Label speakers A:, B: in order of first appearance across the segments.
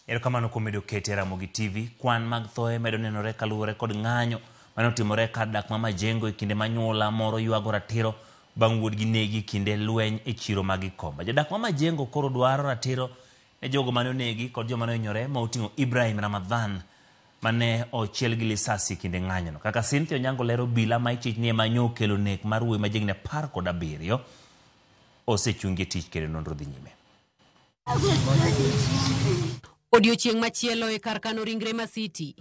A: Erokamano kuom medo kete Ramogi TV. Kwan mag thoe medo nenore kaluwore kod ng'anyo mane otimore kar dak ma Majengo e kinde manyuola moro ywago ratiro bang' wuodgi negi kinde lweny e chiro mag Gikomba. Jodak ma Majengo koro dwaro ratiro ne jogo mane onegi kod joma ne ohinyore ma oting'o Ibrahim Ramadhan mane ochiel gi lisasi kinde ng'anyono. Kaka Cynthia Onyango lero, obila ma ichich ni ema nokelo nek mar wuoyi machiegni 17 osechungi tich kendo nonro dhi nyime.
B: Odiochieng' machielo e kar kano ringre Masiti.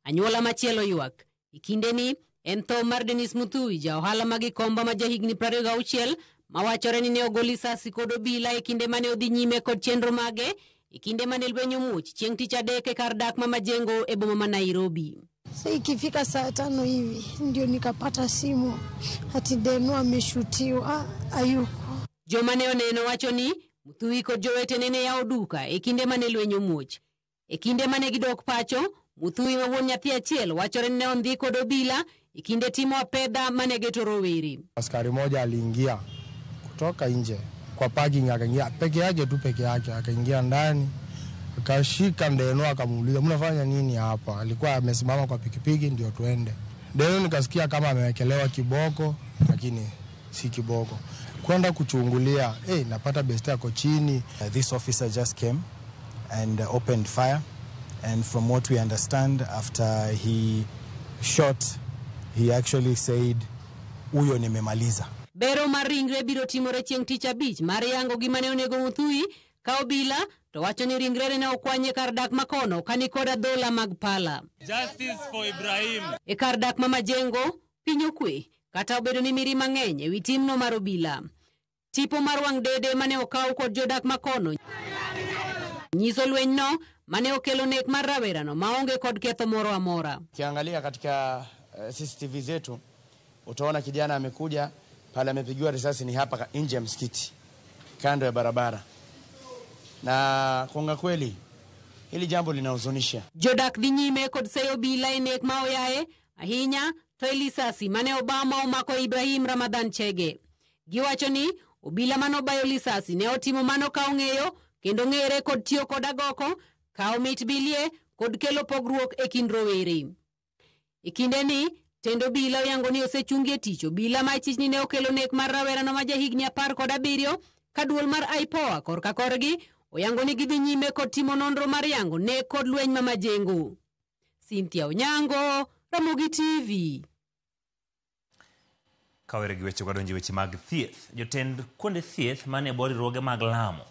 B: Anyuola machielo ywak. E kindeni en tho mar Dennis Muthui, ja ohala mag Gikomba ma jahigni 26 mawachore ni ne ogol lisasi kod obila e kinde mane odhi nyime kod chenro mage e kinde mane lweny omuoch chieng' tich adek e kar dak ma Majengo e boma ma Nairobi.
C: Sasa ikifika saa 5 hivi ndio nikapata simu ati Deno ameshutiwa ayuko.
B: Joma ne oneno wacho ni Muthui kod jowetene ne yawo duka e kinde mane lweny omuoch. E kinde mane gidok pacho, Muthui ma wuon nyathi achiel wachore ni ne ondhi kod obila e kinde timo apedha mane geto rowere.
D: Askari moja aliingia kutoka nje kwa parking, akaingia peke yake, akaingia ndani akashika Deno akamuuliza, "Mnafanya nini hapa?" Alikuwa amesimama kwa pikipiki ndio tuende. Deno nikasikia kama amewekelewa kiboko, lakini si kiboko. Kwenda kuchungulia, napata besti yako chini.
E: This officer just came and opened fire, and from what we understand, after he shot, he actually said, "Uyo nimemaliza."
B: Bero mar ringre biro timore chieng' tich abich mar yango gima ne onego Muthui ka obila to wacho ni ringre ne okwanye kar dak makono kani kod adhola mag pala.
F: Justice for Ibrahim.
B: E kar dak ma Majengo, piny okwe, kata obedo ni miri mang'eny e wi timno mar obila. Tipo mar wang' dede mane okaw kod jodak makono nyiso lwenyno mane okelo nek mar rawerano maonge kod ketho moro amora.
G: Kiangalia katika CCTV zetu utaona kijana amekuja pale, amepigiwa risasi ni hapa nje ya msikiti kando ya barabara, na konga kweli hili jambo linahuzunisha.
B: Jodak dhi nyime kod seyo obila e nek ma oyaye ahinya to lisasi mane Obama omako Ibrahim Ramadhan Chege. Giwacho ni obila mano bayo lisasi ne otimo mano ka ong'eyo kendo ng'ere kod tiyo kod agoko, kawo mit bilie kod kelo pogruok e kind rowere. E kinde ni tendo obila oyango ni osechungi e tich obila ma ichich ni ne okelo nek mar rawerano ma jahigni 17 ka duol mar IPOA korka korgi oyango ni gidhi nyime kod timo nonro mar yango nek kod lweny ma Majengo. Cynthia Onyango, Ramogi TV.
A: Kawere gi weche kwadonji weche mag thieth. Jotend kuonde thieth mane bori roge mag Lamu